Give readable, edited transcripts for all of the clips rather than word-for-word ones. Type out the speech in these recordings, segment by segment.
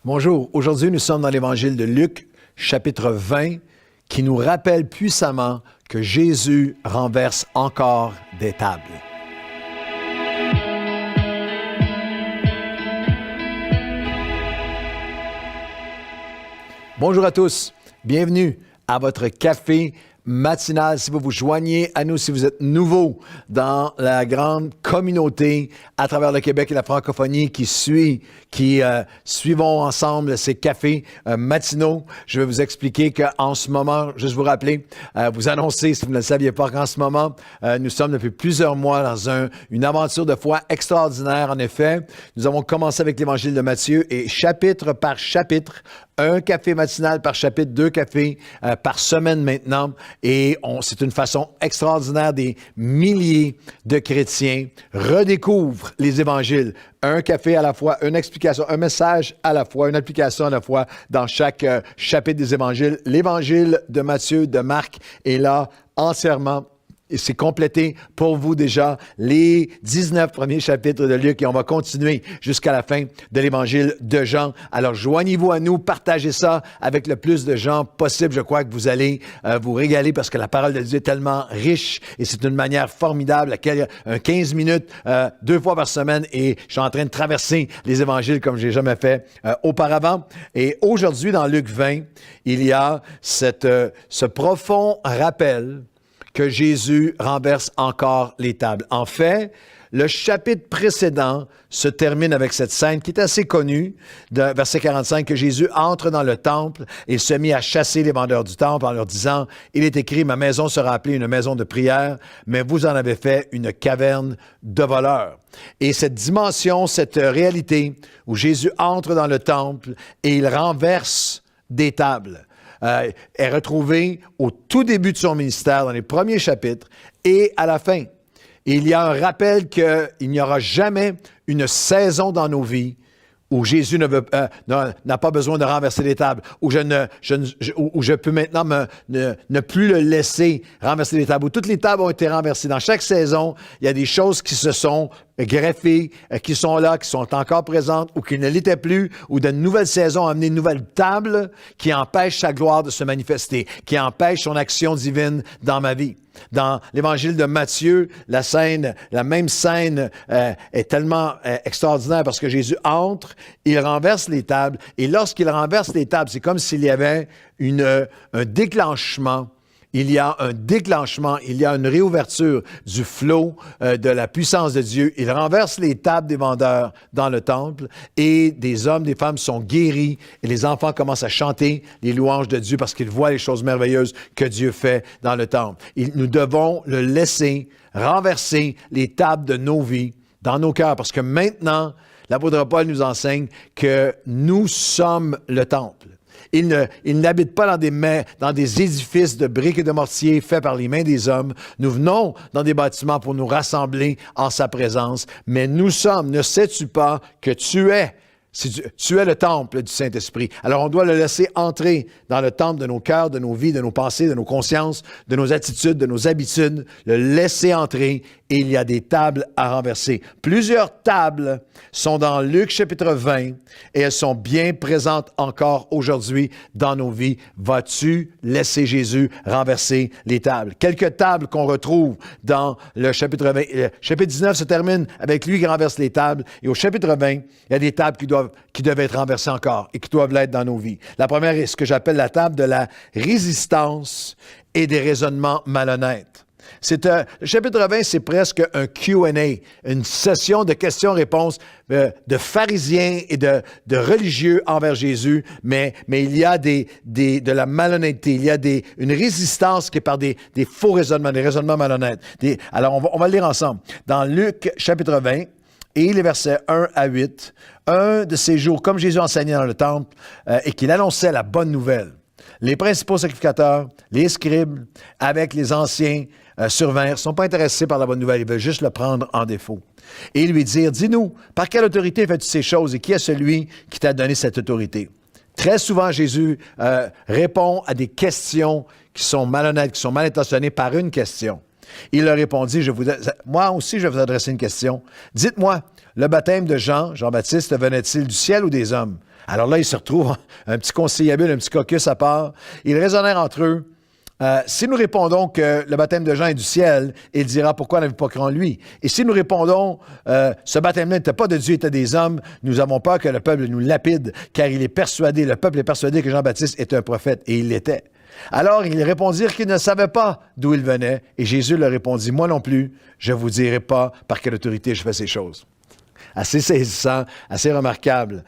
Bonjour, aujourd'hui nous sommes dans l'Évangile de Luc, chapitre 20, qui nous rappelle puissamment que Jésus renverse encore des tables. Bonjour à tous, bienvenue à votre café matinal. Si vous vous joignez à nous, si vous êtes nouveau dans la grande communauté à travers le Québec et la francophonie qui suivons ensemble ces cafés matinaux, je vais vous expliquer qu'en ce moment, juste vous rappeler, vous annoncer, si vous ne le saviez pas, qu'en ce moment, nous sommes depuis plusieurs mois dans une aventure de foi extraordinaire. En effet, nous avons commencé avec l'Évangile de Matthieu et chapitre par chapitre, un café matinal par chapitre, 2 cafés par semaine maintenant. Et c'est une façon extraordinaire. Des milliers de chrétiens redécouvrent les évangiles. Un café à la fois, une explication, un message à la fois, une application à la fois dans chaque chapitre des évangiles. L'évangile de Matthieu, de Marc est là entièrement. Et c'est complété pour vous déjà les 19 premiers chapitres de Luc et on va continuer jusqu'à la fin de l'Évangile de Jean. Alors, joignez-vous à nous, partagez ça avec le plus de gens possible. Je crois que vous allez vous régaler parce que la parole de Dieu est tellement riche et c'est une manière formidable, laquelle 15 minutes, 2 fois par semaine et je suis en train de traverser les Évangiles comme j'ai jamais fait auparavant. Et aujourd'hui, dans Luc 20, il y a ce profond rappel que Jésus renverse encore les tables. En fait, le chapitre précédent se termine avec cette scène qui est assez connue, de verset 45, que Jésus entre dans le temple et se mit à chasser les vendeurs du temple en leur disant, « Il est écrit, ma maison sera appelée une maison de prière, mais vous en avez fait une caverne de voleurs. » Et cette dimension, cette réalité où Jésus entre dans le temple et il renverse des tables, est retrouvé au tout début de son ministère, dans les premiers chapitres, et à la fin. Il y a un rappel qu'il n'y aura jamais une saison dans nos vies où Jésus n'a pas besoin de renverser les tables, où je peux maintenant ne plus le laisser renverser les tables, où toutes les tables ont été renversées. Dans chaque saison, il y a des choses qui se sont greffées, qui sont là, qui sont encore présentes, ou qui ne l'étaient plus, ou de nouvelles saisons ont amené une nouvelle table qui empêche sa gloire de se manifester, qui empêche son action divine dans ma vie. Dans l'Évangile de Matthieu, la même scène est tellement extraordinaire parce que Jésus entre, il renverse les tables, et lorsqu'il renverse les tables, c'est comme s'il y avait un déclenchement. Il y a un déclenchement, il y a une réouverture du flot de la puissance de Dieu. Il renverse les tables des vendeurs dans le temple et des hommes, des femmes sont guéris et les enfants commencent à chanter les louanges de Dieu parce qu'ils voient les choses merveilleuses que Dieu fait dans le temple. Nous devons le laisser renverser les tables de nos vies dans nos cœurs parce que maintenant, l'apôtre Paul nous enseigne que nous sommes le temple. Il n'habite pas dans des édifices de briques et de mortier faits par les mains des hommes. Nous venons dans des bâtiments pour nous rassembler en sa présence, mais nous sommes, ne sais-tu pas que tu es le temple du Saint-Esprit. Alors, on doit le laisser entrer dans le temple de nos cœurs, de nos vies, de nos pensées, de nos consciences, de nos attitudes, de nos habitudes, le laisser entrer et il y a des tables à renverser. Plusieurs tables sont dans Luc chapitre 20 et elles sont bien présentes encore aujourd'hui dans nos vies. Vas-tu laisser Jésus renverser les tables? Quelques tables qu'on retrouve dans le chapitre 20. Le chapitre 19 se termine avec lui qui renverse les tables et au chapitre 20, il y a des tables qui doivent être renversées encore et qui doivent l'être dans nos vies. La première est ce que j'appelle la table de la résistance et des raisonnements malhonnêtes. Le chapitre 20, c'est presque un Q&A, une session de questions-réponses de pharisiens et de religieux envers Jésus, mais il y a de la malhonnêteté, il y a une résistance qui est par des faux raisonnements, des raisonnements malhonnêtes. Alors, on va le lire ensemble. Dans Luc chapitre 20, et les versets 1 à 8, un de ces jours, comme Jésus enseignait dans le temple et qu'il annonçait la bonne nouvelle, les principaux sacrificateurs, les scribes, avec les anciens survinrent, ne sont pas intéressés par la bonne nouvelle, ils veulent juste le prendre en défaut. Et ils lui dirent, dis-nous, par quelle autorité fais-tu ces choses et qui est celui qui t'a donné cette autorité? Très souvent, Jésus répond à des questions qui sont malhonnêtes, qui sont mal intentionnées par une question. Il leur répondit, moi aussi je vais vous adresser une question. Dites-moi, le baptême de Jean-Baptiste, venait-il du ciel ou des hommes? Alors là, ils se retrouvent un petit conciliabule, un petit caucus à part. Ils raisonnèrent entre eux. Si nous répondons que le baptême de Jean est du ciel, il dira pourquoi n'avez-vous pas cru en lui? Et si nous répondons ce baptême-là n'était pas de Dieu, était des hommes, nous avons peur que le peuple nous lapide, car le peuple est persuadé que Jean-Baptiste est un prophète, et il l'était. Alors ils répondirent qu'ils ne savaient pas d'où il venait, et Jésus leur répondit, moi non plus, je ne vous dirai pas par quelle autorité je fais ces choses. Assez saisissant, assez remarquable.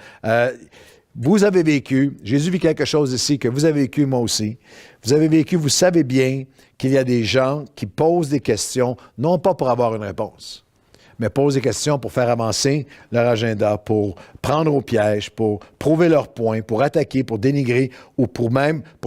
Vous avez vécu, Jésus vit quelque chose ici que vous avez vécu moi aussi. Vous avez vécu, vous savez bien qu'il y a des gens qui posent des questions, non pas pour avoir une réponse, mais posent des questions pour faire avancer leur agenda, pour prendre au piège, pour prouver leur point, pour attaquer, pour dénigrer ou pour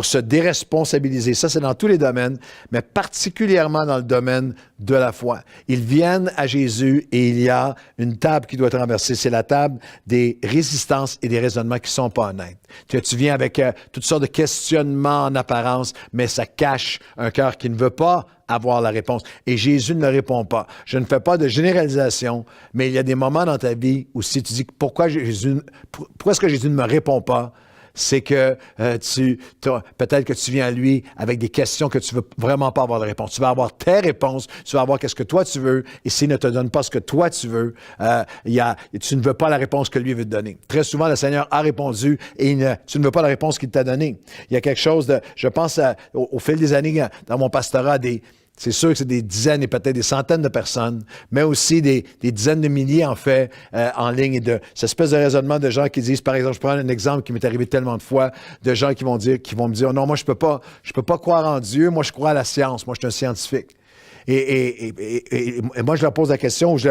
se déresponsabiliser. Ça, c'est dans tous les domaines, mais particulièrement dans le domaine de la foi. Ils viennent à Jésus et il y a une table qui doit être renversée. C'est la table des résistances et des raisonnements qui ne sont pas honnêtes. Tu viens avec toutes sortes de questionnements en apparence, mais ça cache un cœur qui ne veut pas avoir la réponse. Et Jésus ne le répond pas. Je ne fais pas de généralisation, mais il y a des moments dans ta vie où si tu dis pourquoi est-ce que Jésus ne me répond pas, c'est que peut-être que tu viens à lui avec des questions que tu ne veux vraiment pas avoir de réponse. Tu vas avoir tes réponses, tu vas avoir qu'est-ce que toi tu veux, et s'il ne te donne pas ce que toi tu veux, tu ne veux pas la réponse que lui veut te donner. Très souvent, le Seigneur a répondu et tu ne veux pas la réponse qu'il t'a donnée. Il y a quelque chose je pense au fil des années, dans mon pastorat, c'est sûr que c'est des dizaines et peut-être des centaines de personnes, mais aussi des dizaines de milliers, en fait, en ligne. Et cette espèce de raisonnement de gens qui disent, par exemple, je prends un exemple qui m'est arrivé tellement de fois, de gens qui vont me dire, non, moi, je peux pas croire en Dieu, moi, je crois à la science, moi, je suis un scientifique. Et moi, je leur pose la question, je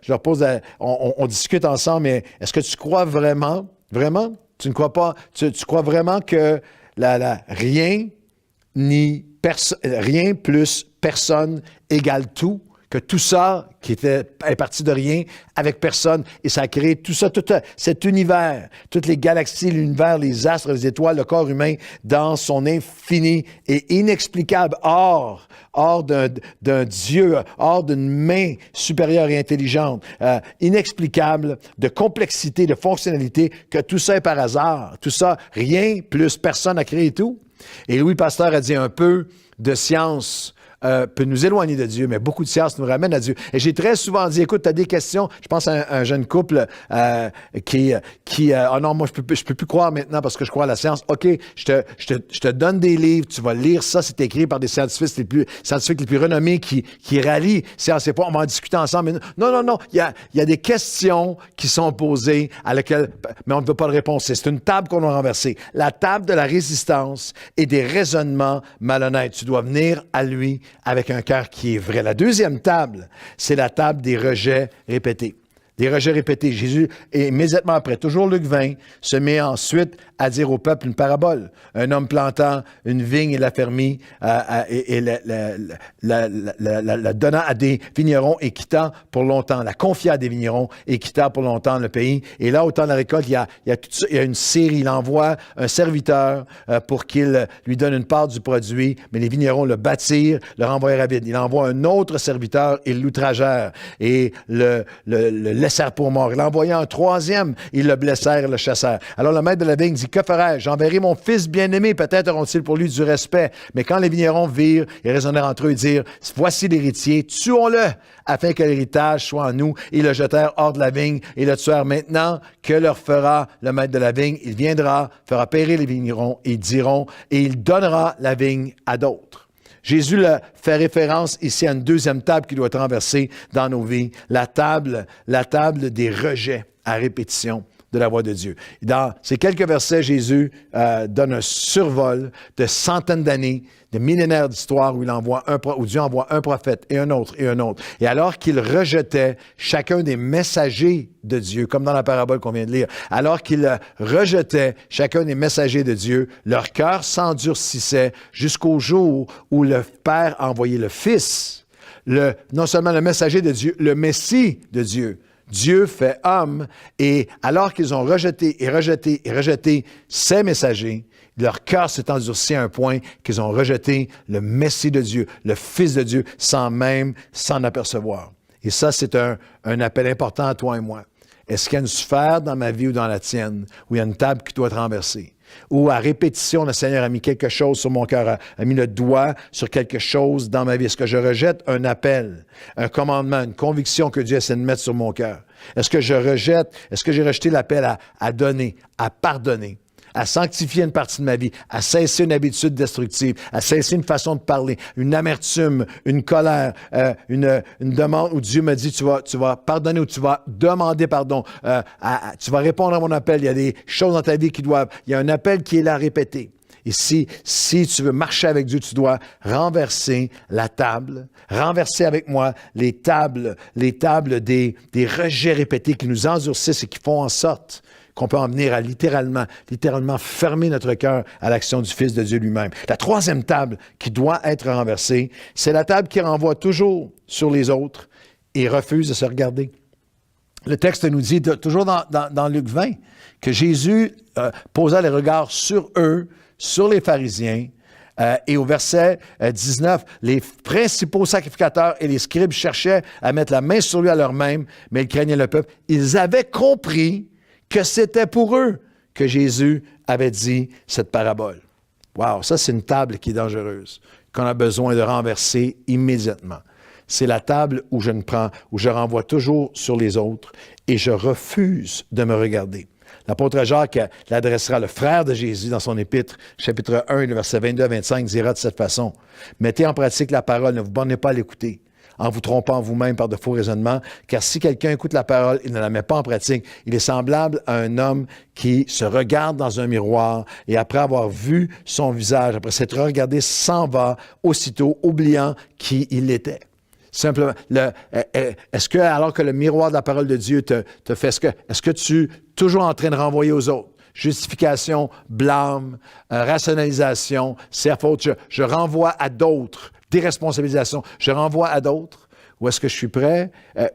leur pose, on discute ensemble, mais est-ce que tu crois vraiment? Tu ne crois pas? Tu crois vraiment que rien plus personne égale tout, que tout ça est parti de rien avec personne et ça a créé tout ça, tout cet univers, toutes les galaxies, l'univers, les astres, les étoiles, le corps humain dans son infini et inexplicable hors d'un Dieu, hors d'une main supérieure et intelligente, inexplicable de complexité, de fonctionnalité, que tout ça est par hasard. Tout ça, rien plus personne a créé tout. Et Louis Pasteur a dit un peu de science peut nous éloigner de Dieu, mais beaucoup de science nous ramène à Dieu. Et j'ai très souvent dit, écoute, tu as des questions. Je pense à un jeune couple qui ah non, moi, je peux plus croire maintenant parce que je crois à la science. OK, je te donne des livres, tu vas lire ça, c'est écrit par des scientifiques les plus renommés qui rallient science et foi. On va en discuter ensemble. Mais non. Il y a des questions qui sont posées mais on ne veut pas de réponse. C'est une table qu'on a renversée. La table de la résistance et des raisonnements malhonnêtes. Tu dois venir à lui avec un cœur qui est vrai. La deuxième table, c'est la table des rejets répétés. Des rejets répétés. Jésus, immédiatement après, toujours Luc 20, se met ensuite à dire au peuple une parabole. Un homme plantant une vigne et la fermit et la donnant à des vignerons et quittant pour longtemps, la confia à des vignerons et quittant pour longtemps le pays. Et là, au temps de la récolte, il y a une série. Il envoie un serviteur pour qu'il lui donne une part du produit, mais les vignerons le battirent, le renvoyèrent à vide. Il envoie un autre serviteur, ils l'outragèrent et le laissèrent pour mort. Il envoya un troisième, ils le blessèrent et le chassèrent. Alors le maître de la vigne dit, que ferai-je? J'enverrai mon fils bien-aimé, peut-être auront-ils pour lui du respect. Mais quand les vignerons virent, ils raisonnèrent entre eux et dirent, voici l'héritier, tuons-le, afin que l'héritage soit en nous. Ils le jetèrent hors de la vigne et le tuèrent. Maintenant, que leur fera le maître de la vigne? Il viendra, fera périr les vignerons, et ils diront, et il donnera la vigne à d'autres. Jésus fait référence ici à une deuxième table qui doit être renversée dans nos vies, la table des rejets à répétition de la voix de Dieu. Dans ces quelques versets, Jésus donne un survol de centaines d'années, de millénaires d'histoire où Dieu envoie un prophète et un autre et un autre. Et alors qu'ils rejetaient chacun des messagers de Dieu, comme dans la parabole qu'on vient de lire, alors qu'ils rejetaient chacun des messagers de Dieu, leur cœur s'endurcissait jusqu'au jour où le Père a envoyé le Fils, non seulement le messager de Dieu, le Messie de Dieu. Dieu fait homme, et alors qu'ils ont rejeté ces messagers, leur cœur s'est endurci à un point qu'ils ont rejeté le Messie de Dieu, le Fils de Dieu, sans même s'en apercevoir. Et ça, c'est un appel important à toi et moi. Est-ce qu'il y a une sphère dans ma vie ou dans la tienne où il y a une table qui doit être renversée? Ou à répétition, le Seigneur a mis quelque chose sur mon cœur, a mis le doigt sur quelque chose dans ma vie. Est-ce que je rejette un appel, un commandement, une conviction que Dieu essaie de mettre sur mon cœur? Est-ce que j'ai rejeté l'appel à donner, à pardonner, à sanctifier une partie de ma vie, à cesser une habitude destructive, à cesser une façon de parler, une amertume, une colère, une demande où Dieu me dit tu vas pardonner ou tu vas demander pardon, tu vas répondre à mon appel. Il y a des choses dans ta vie il y a un appel qui est là à répéter. Et si tu veux marcher avec Dieu, tu dois renverser la table, renverser avec moi les tables des rejets répétés qui nous endurcissent et qui font en sorte qu'on peut en venir à littéralement fermer notre cœur à l'action du Fils de Dieu lui-même. La troisième table qui doit être renversée, c'est la table qui renvoie toujours sur les autres et refuse de se regarder. Le texte nous dit, toujours dans Luc 20, que Jésus posa les regards sur eux, sur les pharisiens, et au verset 19, les principaux sacrificateurs et les scribes cherchaient à mettre la main sur lui à leur-même, mais ils craignaient le peuple. Ils avaient compris que c'était pour eux que Jésus avait dit cette parabole. Wow, ça c'est une table qui est dangereuse, qu'on a besoin de renverser immédiatement. C'est la table où je renvoie toujours sur les autres et je refuse de me regarder. L'apôtre Jacques l'adressera, le frère de Jésus, dans son épître, chapitre 1, le verset 22 à 25, dira de cette façon, « Mettez en pratique la parole, ne vous bornez pas à l'écouter, en vous trompant vous-même par de faux raisonnements, car si quelqu'un écoute la parole et ne la met pas en pratique, il est semblable à un homme qui se regarde dans un miroir et après avoir vu son visage, après s'être regardé, s'en va aussitôt, oubliant qui il était. » Simplement, est-ce que, alors que le miroir de la parole de Dieu te fait, est-ce que tu es toujours en train de renvoyer aux autres? Justification, blâme, rationalisation, c'est à faute, je renvoie à d'autres, déresponsabilisation, je renvoie à d'autres. Ou est-ce que je suis prêt?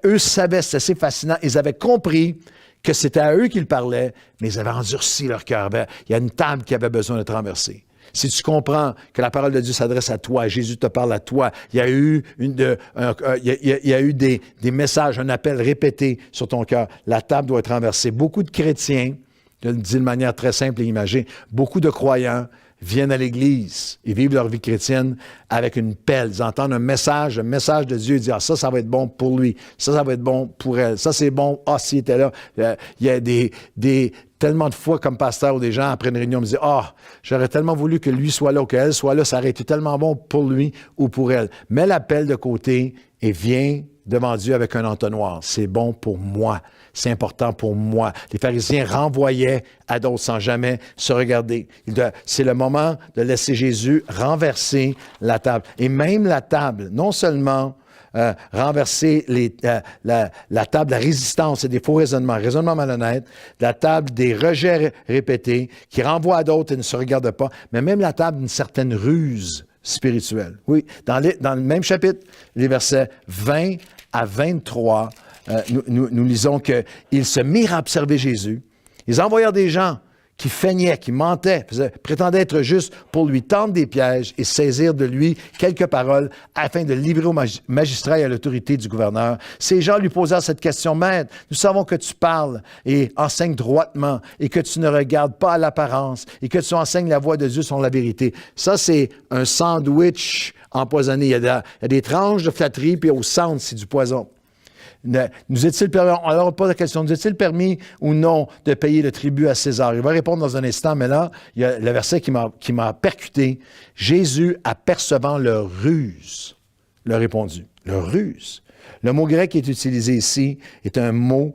Eux savaient, c'est assez fascinant, ils avaient compris que c'était à eux qu'ils parlaient, mais ils avaient endurci leur cœur. Il y a une table qui avait besoin d'être renversée. Si tu comprends que la parole de Dieu s'adresse à toi, Jésus te parle à toi, il y a eu, des messages, un appel répété sur ton cœur, la table doit être renversée. Beaucoup de chrétiens, je le dis de manière très simple et imagée, beaucoup de croyants viennent à l'Église et vivent leur vie chrétienne avec une pelle. Ils entendent un message de Dieu, ils disent « Ah, ça va être bon pour lui. Ça va être bon pour elle. Ça, c'est bon. Ah, s'il était là. » Il y a tellement de fois comme pasteur où des gens, après une réunion, me disent « Ah, j'aurais tellement voulu que lui soit là ou qu'elle soit là. Ça aurait été tellement bon pour lui ou pour elle. » Mets la pelle de côté et viens devant Dieu avec un entonnoir. C'est bon pour moi. C'est important pour moi. Les pharisiens renvoyaient à d'autres sans jamais se regarder. C'est le moment de laisser Jésus renverser la table. Et même la table, non seulement renverser la table de la résistance et des faux raisonnements malhonnêtes, la table des rejets répétés qui renvoient à d'autres et ne se regardent pas, mais même la table d'une certaine ruse spirituelle. Oui, dans le même chapitre, les versets 20 à 23, nous lisons qu'ils se mirent à observer Jésus. Ils envoyèrent des gens qui feignaient, qui mentaient, prétendaient être justes pour lui tendre des pièges et saisir de lui quelques paroles afin de livrer au magistrat et à l'autorité du gouverneur. Ces gens lui posèrent cette question: « Maître, nous savons que tu parles et enseignes droitement et que tu ne regardes pas à l'apparence et que tu enseignes la voie de Dieu selon la vérité. » Ça, c'est un sandwich empoisonné. Il y a des tranches de flatterie, puis au centre, c'est du poison. Nous est-il permis, on leur pose la question, nous est-il permis ou non de payer le tribut à César? Il va répondre dans un instant, mais là, il y a le verset qui m'a percuté. Jésus, apercevant leur ruse, leur répondu. Leur ruse. Le mot grec qui est utilisé ici est un mot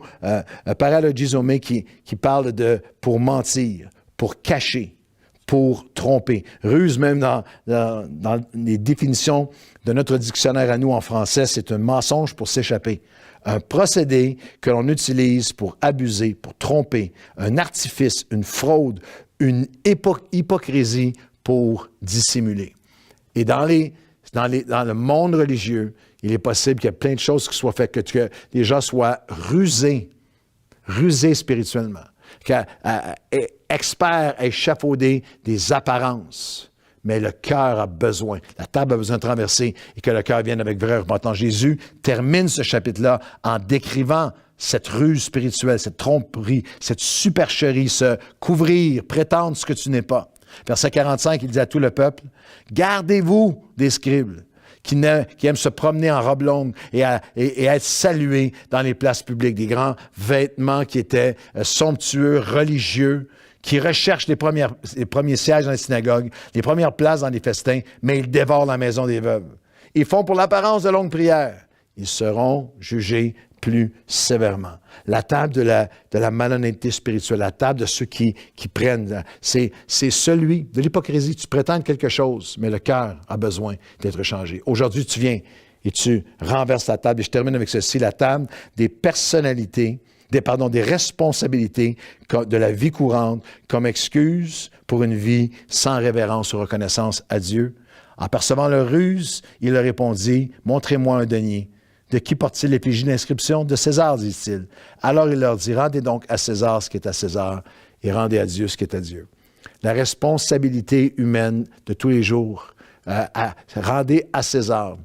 paralogizomé qui parle de pour mentir, pour cacher, pour tromper. Ruse, même dans les définitions de notre dictionnaire à nous en français, c'est un mensonge pour s'échapper. Un procédé que l'on utilise pour abuser, pour tromper, un artifice, une fraude, une hypocrisie pour dissimuler. Et dans le monde religieux, il est possible qu'il y ait plein de choses qui soient faites, que les gens soient rusés spirituellement, experts à échafauder des apparences. Mais le cœur a besoin, la table a besoin de traverser et que le cœur vienne avec vrai repentant. Jésus termine ce chapitre-là en décrivant cette ruse spirituelle, cette tromperie, cette supercherie, se couvrir, prétendre ce que tu n'es pas. Verset 45, il dit à tout le peuple, « Gardez-vous des scribes qui aiment se promener en robe longue et être salués dans les places publiques, des grands vêtements qui étaient somptueux, religieux, qui recherchent les premiers sièges dans les synagogues, les premières places dans les festins, mais ils dévorent la maison des veuves. Ils font pour l'apparence de longues prières. Ils seront jugés plus sévèrement. » La table de la malhonnêteté spirituelle, la table de ceux qui prennent, c'est celui de l'hypocrisie. Tu prétends quelque chose, mais le cœur a besoin d'être changé. Aujourd'hui, tu viens et tu renverses la table. Et je termine avec ceci, la table des personnalités, des responsabilités de la vie courante comme excuse pour une vie sans révérence ou reconnaissance à Dieu. En percevant leur ruse, il leur répondit, « Montrez-moi un denier. » De qui porte-t-il l'effigie d'inscription? De César, dit-il. Alors il leur dit, rendez donc à César ce qui est à César et rendez à Dieu ce qui est à Dieu. La responsabilité humaine de tous les jours, rendez à César.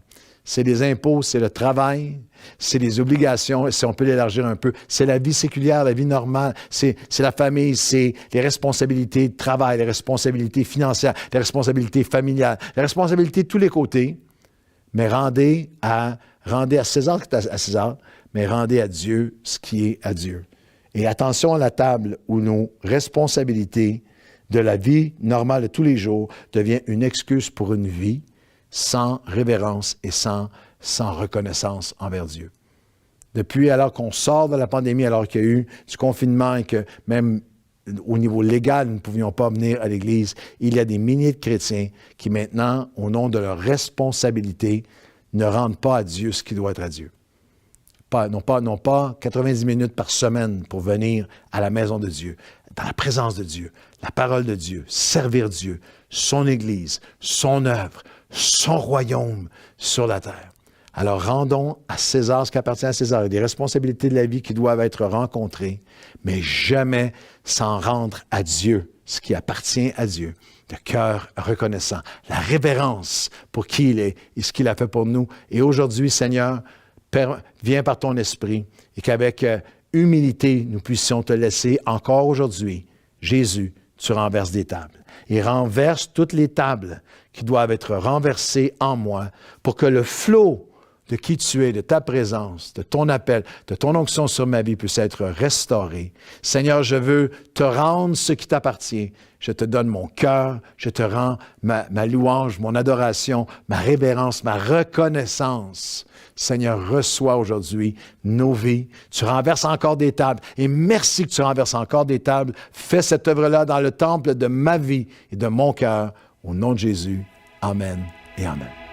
C'est les impôts, c'est le travail, c'est les obligations, si on peut l'élargir un peu, c'est la vie séculière, la vie normale, c'est la famille, c'est les responsabilités de travail, les responsabilités financières, les responsabilités familiales, les responsabilités de tous les côtés, mais rendez à César ce qui est à César, mais rendez à Dieu ce qui est à Dieu. Et attention à la table où nos responsabilités de la vie normale de tous les jours deviennent une excuse pour une vie sans révérence et sans reconnaissance envers Dieu. Depuis alors qu'on sort de la pandémie, alors qu'il y a eu du confinement et que même au niveau légal, nous ne pouvions pas venir à l'Église, il y a des milliers de chrétiens qui maintenant, au nom de leur responsabilité, ne rendent pas à Dieu ce qui doit être à Dieu. Non pas 90 minutes par semaine pour venir à la maison de Dieu, dans la présence de Dieu, la parole de Dieu, servir Dieu, son Église, son œuvre, son royaume sur la terre. Alors rendons à César ce qui appartient à César. Il y a des responsabilités de la vie qui doivent être rencontrées, mais jamais sans rendre à Dieu ce qui appartient à Dieu. Le cœur reconnaissant, la révérence pour qui il est et ce qu'il a fait pour nous. Et aujourd'hui, Seigneur, viens par ton esprit et qu'avec humilité, nous puissions te laisser encore aujourd'hui. Jésus, tu renverses des tables. Et renverse toutes les tables qui doivent être renversées en moi pour que le flot de qui tu es, de ta présence, de ton appel, de ton onction sur ma vie puisse être restauré. Seigneur, je veux te rendre ce qui t'appartient. Je te donne mon cœur, je te rends ma louange, mon adoration, ma révérence, ma reconnaissance. Seigneur, reçois aujourd'hui nos vies. Tu renverses encore des tables. Et merci que tu renverses encore des tables. Fais cette œuvre-là dans le temple de ma vie et de mon cœur. Au nom de Jésus. Amen et amen.